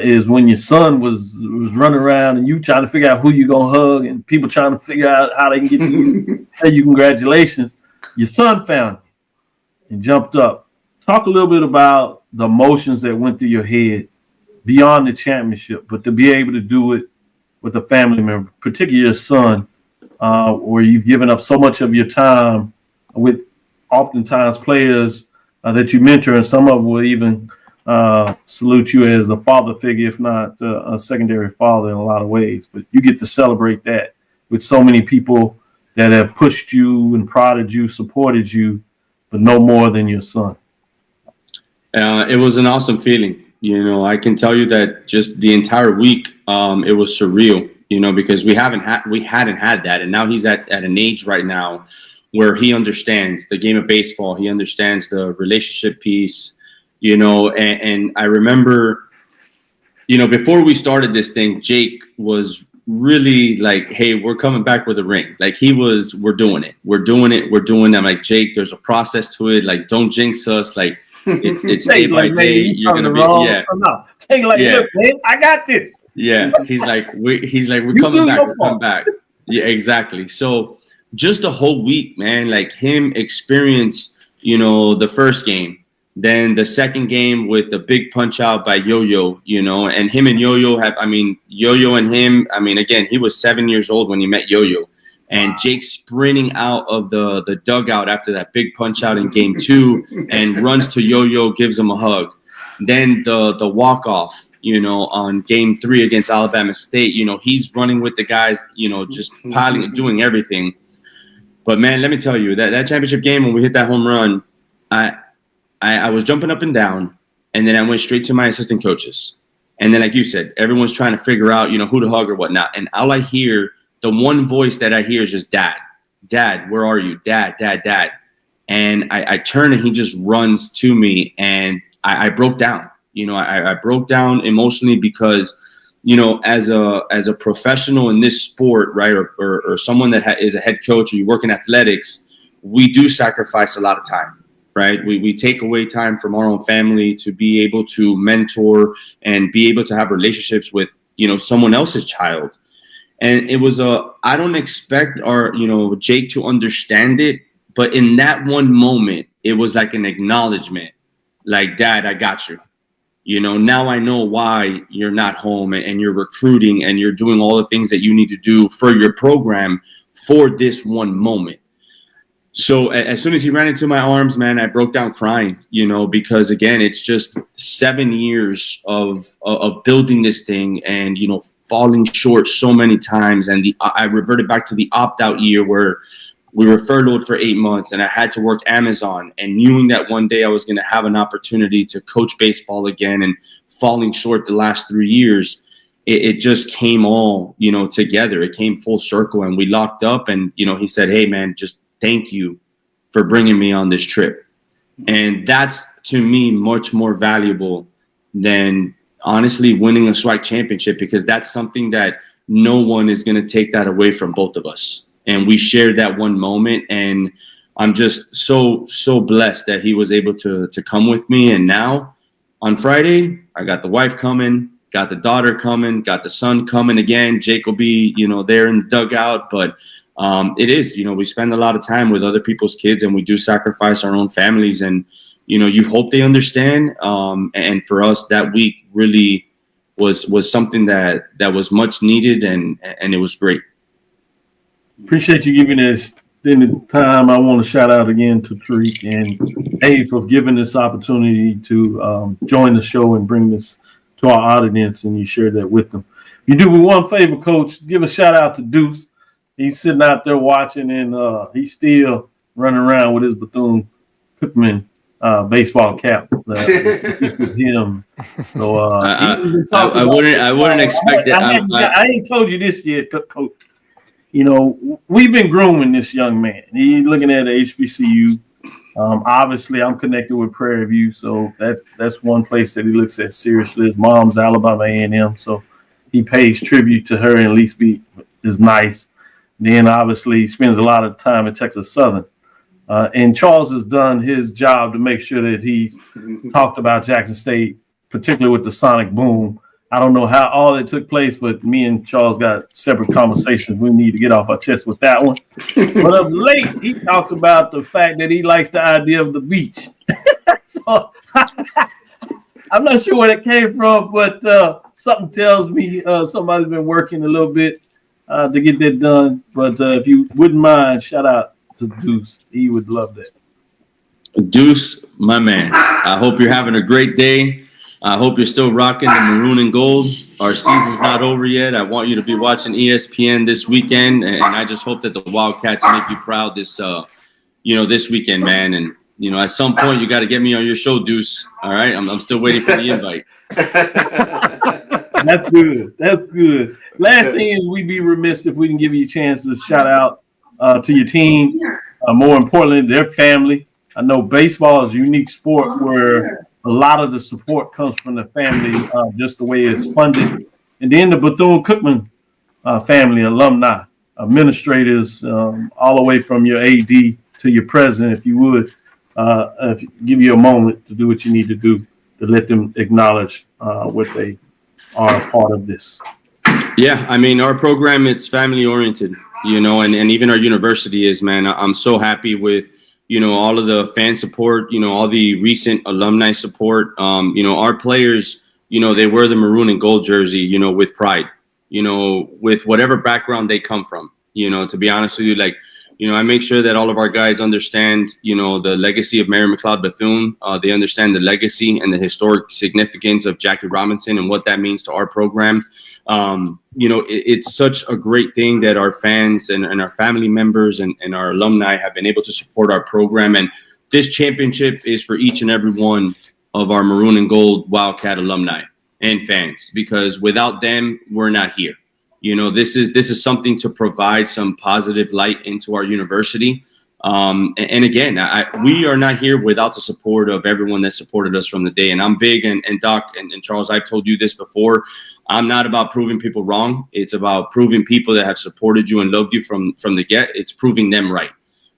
is when your son was running around and you trying to figure out who you're going to hug and people trying to figure out how they can get you. Tell you congratulations. Your son found you and jumped up. Talk a little bit about the emotions that went through your head beyond the championship, but to be able to do it with a family member, particularly your son, where you've given up so much of your time with oftentimes players that you mentor, and some of them will even salute you as a father figure, if not a secondary father in a lot of ways. But you get to celebrate that with so many people that have pushed you and prodded you, supported you, but no more than your son. It was an awesome feeling. You know, I can tell you that just the entire week, it was surreal, you know, because we hadn't had that. And now he's at an age right now where he understands the game of baseball. He understands the relationship piece, you know, and I remember, you know, before we started this thing, Jake was really like, hey, we're coming back with a ring. Like we're doing it. I'm like, Jake, there's a process to it. Like, don't jinx us. Like, it's day by day. You're gonna be Take it like, look, man, I got this. Yeah, he's like, we're coming back. We're coming back. Yeah, exactly. So just the whole week, man, like him experience, you know, the first game, then the second game with the big punch out by Yo-Yo, you know, and him and Yo-Yo Yo-Yo and him. I mean, again, he was 7 years old when he met Yo-Yo. And Jake sprinting out of the dugout after that big punch out in game 2 and runs to Yo-Yo, gives him a hug. Then the walk-off, you know, on game 3 against Alabama State, you know, he's running with the guys, you know, just piling, doing everything. But, man, let me tell you, that championship game when we hit that home run, I was jumping up and down, and then I went straight to my assistant coaches. And then, like you said, everyone's trying to figure out, who to hug or whatnot. And all I hear, the one voice that I hear is just dad. Dad, where are you? Dad, dad, dad. And I turn and he just runs to me, and I broke down. I broke down emotionally because, as a professional in this sport, right, or someone that is a head coach or you work in athletics, we do sacrifice a lot of time. Right. We take away time from our own family to be able to mentor and be able to have relationships with, someone else's child. And it was I don't expect Jake to understand it. But in that one moment, it was like an acknowledgement, like, Dad, I got you. Now I know why you're not home and you're recruiting and you're doing all the things that you need to do for your program for this one moment. So as soon as he ran into my arms, man, I broke down crying, because, again, it's just 7 years of building this thing and, falling short so many times. And I reverted back to the opt-out year where we were furloughed for 8 months and I had to work Amazon, and knowing that one day I was going to have an opportunity to coach baseball again and falling short the last 3 years. It just came all, together. It came full circle, and we locked up, and, he said, hey, man, just thank you for bringing me on this trip. And that's, to me, much more valuable than, honestly, winning a SWAC championship, because that's something that no one is going to take that away from both of us. And we shared that one moment, and I'm just so blessed that he was able to come with me. And now on Friday, I got the wife coming, got the daughter coming, got the son coming again. Jake will be, there in the dugout, but it is, we spend a lot of time with other people's kids, and we do sacrifice our own families, and, you hope they understand. And for us, that week really was something that was much needed, and it was great. Appreciate you giving us the time. I want to shout out again to Tariq and Dave for giving this opportunity to join the show and bring this to our audience, and you share that with them. You do me one favor, Coach. Give a shout out to Deuce. He's sitting out there watching, and he's still running around with his Bethune-Cookman baseball cap. With him. So I wouldn't expect it. I ain't told you this yet, Coach. We've been grooming this young man. He's looking at the HBCU. Obviously, I'm connected with Prairie View, so that's one place that he looks at seriously. His mom's Alabama A&M, so he pays tribute to her, and at least is nice. Then, obviously, he spends a lot of time at Texas Southern. And Charles has done his job to make sure that he's talked about Jackson State, particularly with the Sonic Boom. I don't know how all that took place, but me and Charles got separate conversations. We need to get off our chest with that one. But of late, he talks about the fact that he likes the idea of the beach. So, I'm not sure where that came from, but something tells me somebody's been working a little bit to get that done. But if you wouldn't mind, shout out to Deuce. He would love that. Deuce, my man. I hope you're having a great day. I hope you're still rocking the maroon and gold. Our season's not over yet. I want you to be watching ESPN this weekend, and I just hope that the Wildcats make you proud this weekend, man. And at some point you got to get me on your show, Deuce. All right, I'm still waiting for the invite. That's good. That's good. Last thing is, we'd be remiss if we didn't give you a chance to shout out to your team. More importantly, their family. I know baseball is a unique sport where a lot of the support comes from the family, just the way it's funded. And then the Bethune-Cookman family, alumni, administrators, all the way from your AD to your president, if you would, give you a moment to do what you need to do to let them acknowledge what they are a part of this. Yeah, I mean, our program, it's family oriented, and even our university is, man. I'm so happy with all of the fan support, all the recent alumni support. Our players, they wear the maroon and gold jersey, with pride, with whatever background they come from. To be honest with you, I make sure that all of our guys understand, the legacy of Mary McLeod Bethune. They understand the legacy and the historic significance of Jackie Robinson and what that means to our program. It's such a great thing that our fans and our family members and our alumni have been able to support our program. And this championship is for each and every one of our maroon and gold Wildcat alumni. and fans, because without them, we're not here. You know, this is something to provide some positive light into our university. And again, we are not here without the support of everyone that supported us from the day. And I'm big, and Doc and Charles, I've told you this before. I'm not about proving people wrong. It's about proving people that have supported you and loved you from the get. It's proving them right.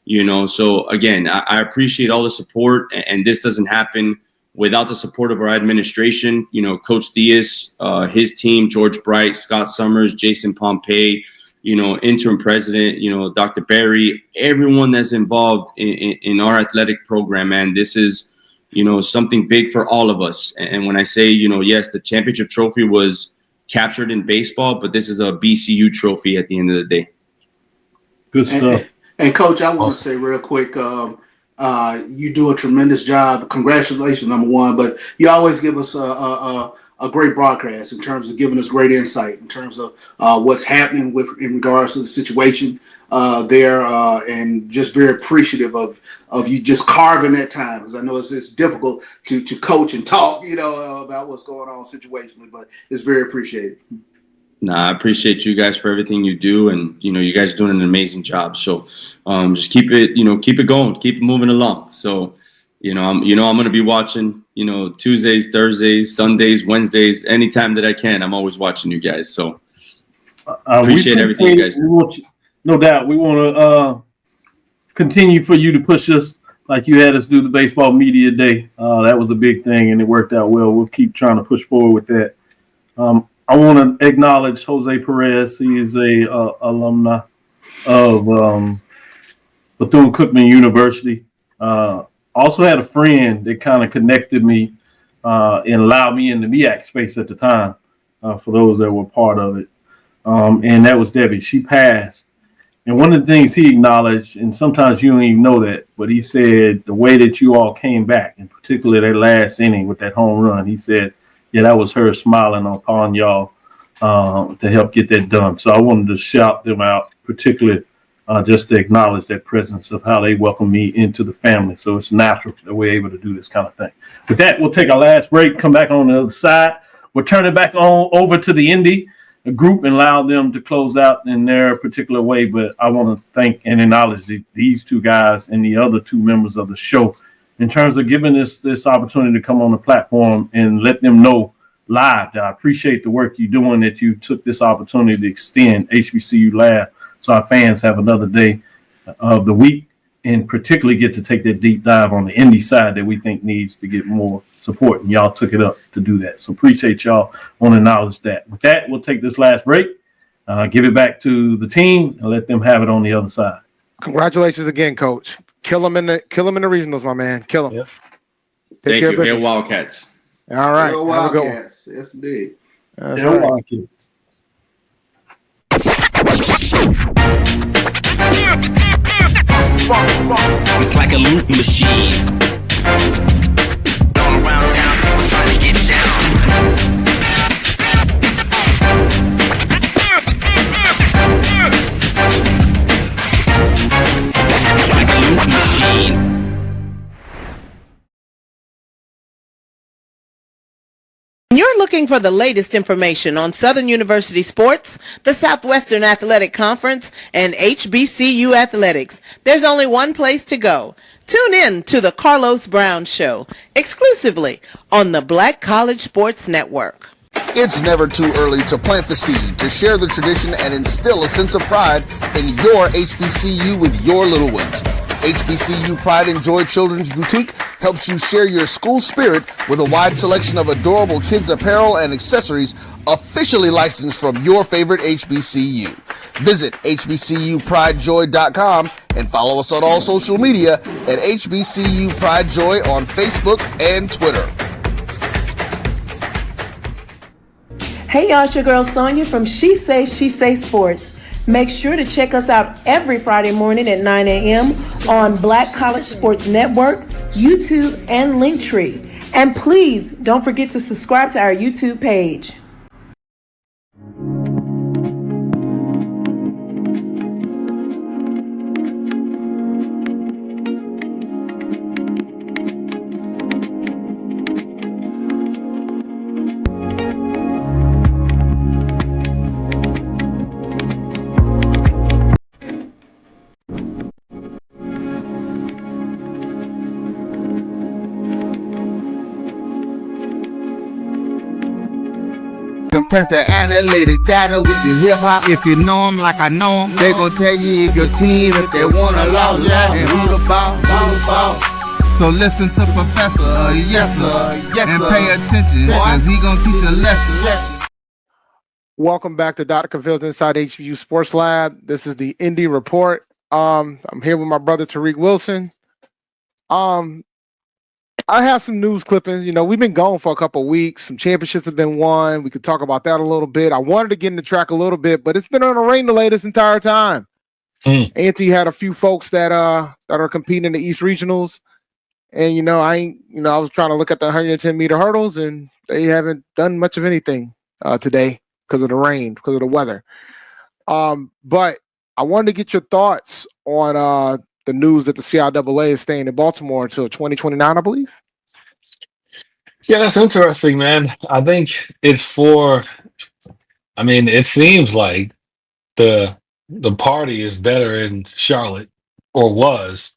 You know, so again, I appreciate all the support, and this doesn't happen without the support of our administration. You know, Coach Diaz, his team, George Bright, Scott Summers, Jason Pompey, you know, interim president, you know, Dr. Barry, everyone that's involved in our athletic program, man. This is, you know, something big for all of us. And when I say, you know, yes, the championship trophy was captured in baseball, but this is a BCU trophy at the end of the day. Good stuff. And Coach, I want to say real quick, you do a tremendous job. Congratulations, number one. But you always give us a great broadcast in terms of giving us great insight in terms of what's happening in regards to the situation there, and just very appreciative of you just carving that time, because I know it's difficult to coach and talk, you know, about what's going on situationally, but it's very appreciated. I appreciate you guys for everything you do, and you know, you guys are doing an amazing job. So just keep it going, keep it moving along. So I'm going to be watching, you know, Tuesdays, Thursdays, Sundays, Wednesdays, anytime that I can. I'm always watching you guys. So appreciate everything you guys do. No doubt. We want to continue for you to push us like you had us do the baseball media day. That was a big thing, and it worked out well. We'll keep trying to push forward with that. I want to acknowledge Jose Perez. He is a alumni of Bethune-Cookman University. Also had a friend that kind of connected me and allowed me in the MEAC space at the time, for those that were part of it. And that was Debbie. She passed. And one of the things he acknowledged, and sometimes you don't even know that, but he said the way that you all came back, and particularly that last inning with that home run, he said, yeah, that was her smiling upon y'all to help get that done. So I wanted to shout them out, particularly just to acknowledge that presence of how they welcome me into the family. So it's natural that we're able to do this kind of thing. With that, we'll take our last break, come back on the other side. We'll turn it back on over to the Indy group and allow them to close out in their particular way. But I want to thank and acknowledge these two guys and the other two members of the show in terms of giving us this opportunity to come on the platform and let them know live that I appreciate the work you're doing, that you took this opportunity to extend HBCU Lab so our fans have another day of the week, and particularly get to take that deep dive on the indie side that we think needs to get more support, and y'all took it up to do that. So appreciate y'all. Want to acknowledge that. With that, we'll take this last break, give it back to the team, and let them have it on the other side. Congratulations again, Coach. Kill them in the regionals, my man. Kill them. Yep. Thank you. Hail Wildcats. All right. Hail Wildcats. Yes, indeed. Hail Wildcats. It's like a loot machine. All around town, people trying to get down. It's like a loot machine. You're looking for the latest information on Southern University sports, the Southwestern Athletic Conference, and HBCU athletics. There's only one place to go. Tune in to the Carlos Brown Show, exclusively on the Black College Sports Network. It's never too early to plant the seed, to share the tradition, and instill a sense of pride in your HBCU with your little ones. HBCU Pride and Joy Children's Boutique helps you share your school spirit with a wide selection of adorable kids apparel and accessories officially licensed from your favorite HBCU. Visit hbcupridejoy.com and follow us on all social media at HBCU Pride Joy on Facebook and Twitter. Hey y'all, it's your girl Sonia from She Say Sports. Make sure to check us out every Friday morning at 9 a.m. on Black College Sports Network, YouTube, and Linktree. And please don't forget to subscribe to our YouTube page. press the analytic data with the hip hop. If you know them like I know them, they gon' tell you if your team, if they wanna lose, and who the ball. So listen to Professor, yes sir, and pay attention, cause he gon' teach a lesson. Welcome back to Dr. Cavil's Inside HBCU Sports Lab. This is the Indy Report. I'm here with my brother Tariq Wilson. I have some news clippings. You know, we've been gone for a couple of weeks. Some championships have been won. We could talk about that a little bit. I wanted to get in the track a little bit, but it's been on a rain delay this entire time. Auntie had a few folks that are competing in the East Regionals, and I was trying to look at the 110-meter hurdles, and they haven't done much of anything today because of the rain, because of the weather. But I wanted to get your thoughts on the news that the CIAA is staying in Baltimore until 2029, I believe. Yeah, that's interesting, man. I think it seems like the party is better in Charlotte, or was,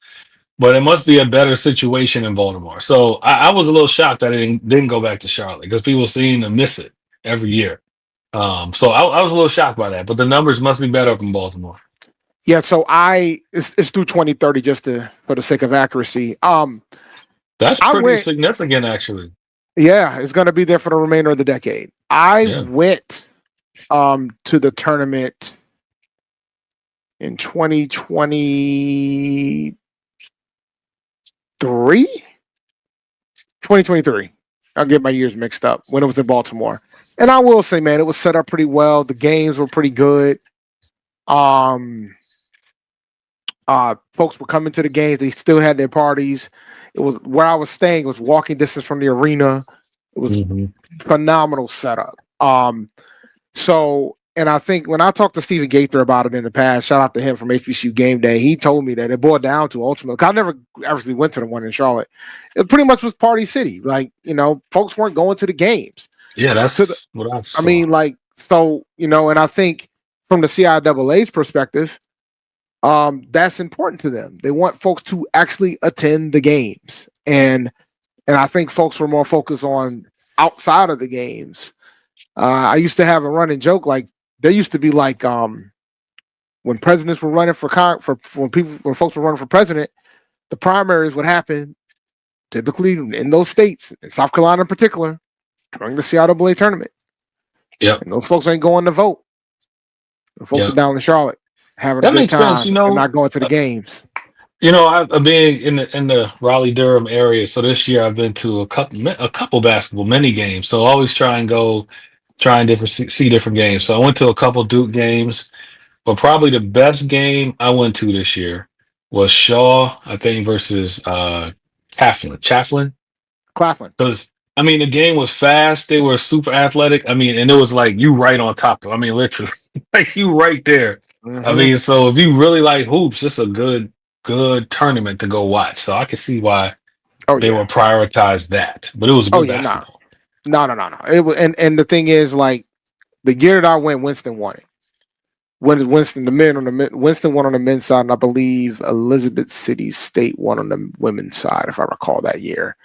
but it must be a better situation in Baltimore. So I was a little shocked that it didn't go back to Charlotte, because people seem to miss it every year. So I was a little shocked by that, but the numbers must be better up in Baltimore. Yeah, so it's through 2030, just for the sake of accuracy. That's pretty significant, actually. Yeah, it's going to be there for the remainder of the decade. I went to the tournament in 2023. 2023. I'll get my years mixed up when it was in Baltimore. And I will say, man, it was set up pretty well. The games were pretty good. Folks were coming to the games. They still had their parties. It was where I was staying was walking distance from the arena. It was phenomenal setup. And I think when I talked to Stephen Gaither about it in the past, shout out to him from HBCU Game Day, he told me that it boiled down to ultimately, because I never actually went to the one in Charlotte. It pretty much was party city. Like, folks weren't going to the games. Yeah, that's what I saw. I mean, and I think from the CIAA's perspective, that's important to them. They want folks to actually attend the games. And I think folks were more focused on outside of the games. I used to have a running joke, like there used to be like when presidents were running when folks were running for president, the primaries would happen typically in those states, in South Carolina in particular, during the CIAA tournament. Yeah. And those folks ain't going to vote. The folks are down in Charlotte having that a good makes time sense, and not going to the games. I've been in the Raleigh-Durham area, so this year I've been to a couple basketball mini games. So I always try and see different games. So I went to a couple Duke games, but probably the best game I went to this year was Shaw, I think, versus Claflin. Because the game was fast. They were super athletic. And it was like you right on top of. Literally, like you right there. So if you really like hoops, it's a good tournament to go watch. So I can see why they will prioritize that. But it was a good basketball. No. It was, and the thing is, like the year that I went, Winston won it. Winston won on the men's side, and I believe Elizabeth City State won on the women's side, if I recall that year.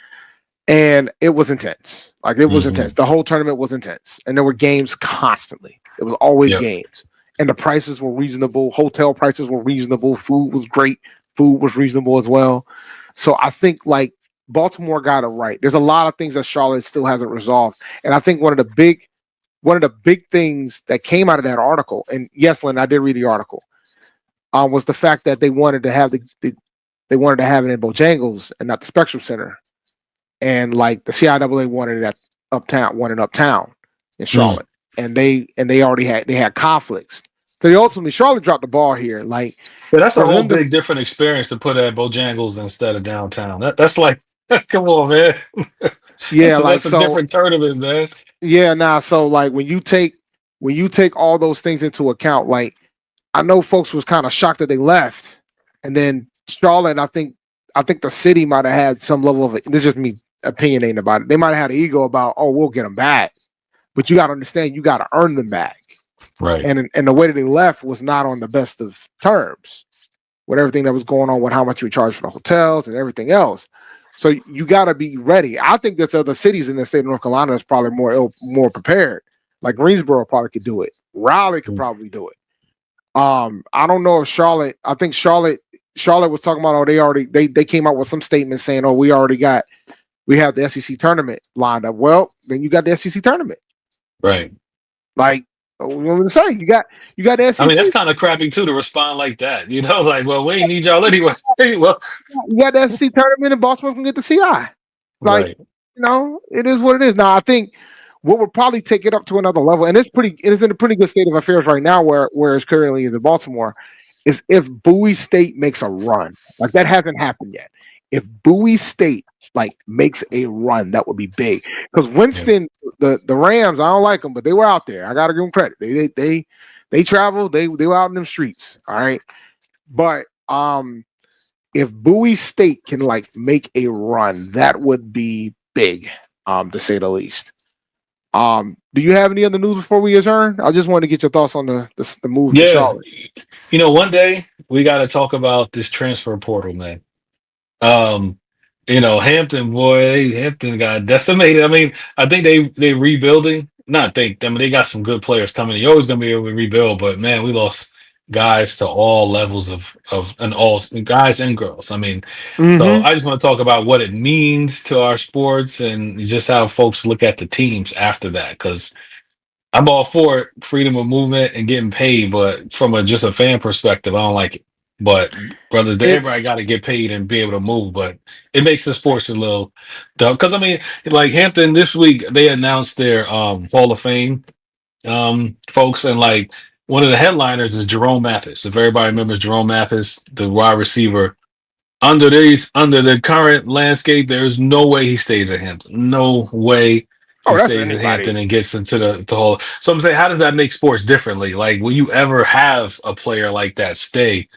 And it was intense. Like it was intense. The whole tournament was intense, and there were games constantly. It was always games, and the prices were reasonable. Hotel prices were reasonable. Food was great. Food was reasonable as well. So I think like Baltimore got it right. There's a lot of things that Charlotte still hasn't resolved, and I think one of the big things that came out of that article, and yes, Lynn, I did read the article, was the fact that they wanted to have they wanted to have it in Bojangles and not the Spectrum Center, and like the CIAA wanted it uptown in Charlotte, and they already had conflicts. So ultimately, Charlotte dropped the ball here. Like, that's a whole big different experience to put at Bojangles instead of downtown. That's like, come on, man. Yeah, that's a different tournament, man. Yeah, so like when you take all those things into account, like I know folks was kind of shocked that they left, and then Charlotte, I think the city might have had some level of it. This is just me opinionating about it. They might have had an ego about, oh, we'll get them back, but you got to understand, you got to earn them back, right? And the way that they left was not on the best of terms, with everything that was going on with how much you charge for the hotels and everything else. So you got to be ready. I think there's other cities in the state of North Carolina that's probably more prepared. Like Greensboro probably could do it. Raleigh could probably do it. I don't know if Charlotte. I think Charlotte was talking about, they came out with some statement saying, oh, we have the SEC tournament lined up. Well, then you got the SEC tournament, Right. like, what you want me to say? You got the SEC. I mean, that's kind of crappy too to respond like that. Like, well, we ain't need y'all anyway. Well, you got the SEC tournament, and Baltimore can get the CI. Like, right. It is what it is. Now, I think what would probably take it up to another level, and it is in a pretty good state of affairs right now, where it's currently in Baltimore, is if Bowie State makes a run. Like, that hasn't happened yet. If Bowie State makes a run, that would be big. Because Winston, the Rams, I don't like them, but they were out there. I gotta give them credit. They traveled. They were out in them streets. All right, but if Bowie State can make a run, that would be big, to say the least. Do you have any other news before we adjourn? I just wanted to get your thoughts on the move to Charlotte. One day we got to talk about this transfer portal, man. Hampton, Hampton got decimated. I mean, I think they rebuilding. They got some good players coming. You're always gonna be able to rebuild, but man, we lost guys to all levels of and all guys and girls. I mean, so I just want to talk about what it means to our sports and just how folks look at the teams after that. Because I'm all for it, freedom of movement and getting paid, but from just a fan perspective, I don't like it. But brothers, everybody got to get paid and be able to move. But it makes the sports a little dumb. Because I mean, like Hampton this week, they announced their Hall of Fame folks, and one of the headliners is Jerome Mathis. If everybody remembers Jerome Mathis, the wide receiver, under the current landscape, there's no way he stays at Hampton. No way. He stays at Hampton and gets into the whole. So I'm saying, how does that make sports differently? Like, will you ever have a player like that stay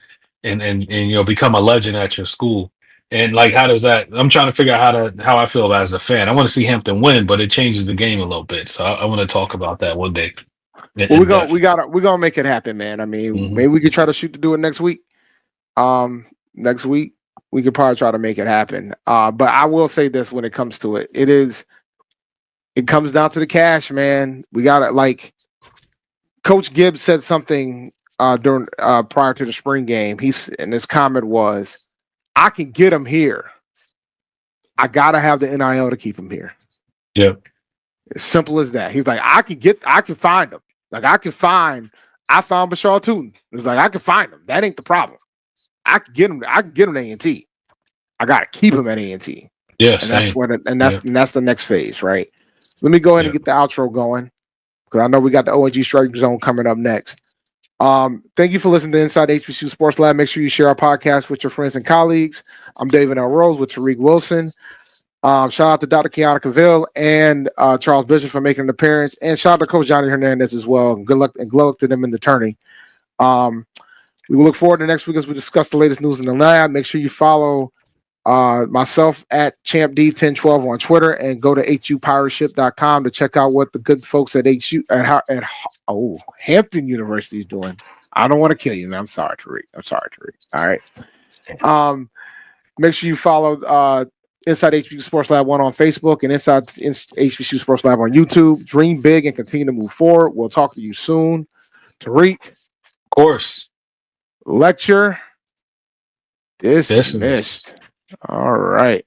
and become a legend at your school? And how does that? I'm trying to figure out how I feel about it as a fan. I want to see Hampton win, but it changes the game a little bit. So I want to talk about that one day. Well, we're gonna make it happen, man. I mean, maybe we could try to shoot to do it next week. Next week we could probably try to make it happen. But I will say this: when it comes to it, it comes down to the cash, man. We got Coach Gibbs said something during prior to the spring game. And his comment was, "I can get him here. I gotta have the NIL to keep him here." Yep. As simple as that. He's like, I can find him. I found Bashar Tootin. It's like, I can find him. That ain't the problem. I can get him to A&T. I gotta keep him at A&T. Yeah, and that's the next phase, right? So let me go ahead and get the outro going, because I know we got the ONG Strike Zone coming up next. Thank you for listening to Inside HBCU Sports Lab. Make sure you share our podcast with your friends and colleagues. I'm David Rhodes with Tariq Wilson. Shout out to Dr. Kenyatta Cavil and Charles Bishop for making an appearance, and shout out to Coach Johnny Hernandez as well. Good luck to them in the tourney. We will look forward to next week as we discuss the latest news in the lab. Make sure you follow myself at ChampD1012 on Twitter, and go to hupirateShip.com to check out what the good folks at Hampton University is doing. I don't want to kill you, man. I'm sorry, Tariq. All right. Make sure you follow Inside HBCU Sports Lab 1 on Facebook and Inside HBCU Sports Lab on YouTube. Dream big and continue to move forward. We'll talk to you soon. Tariq. Of course. Lecture dismissed. All right.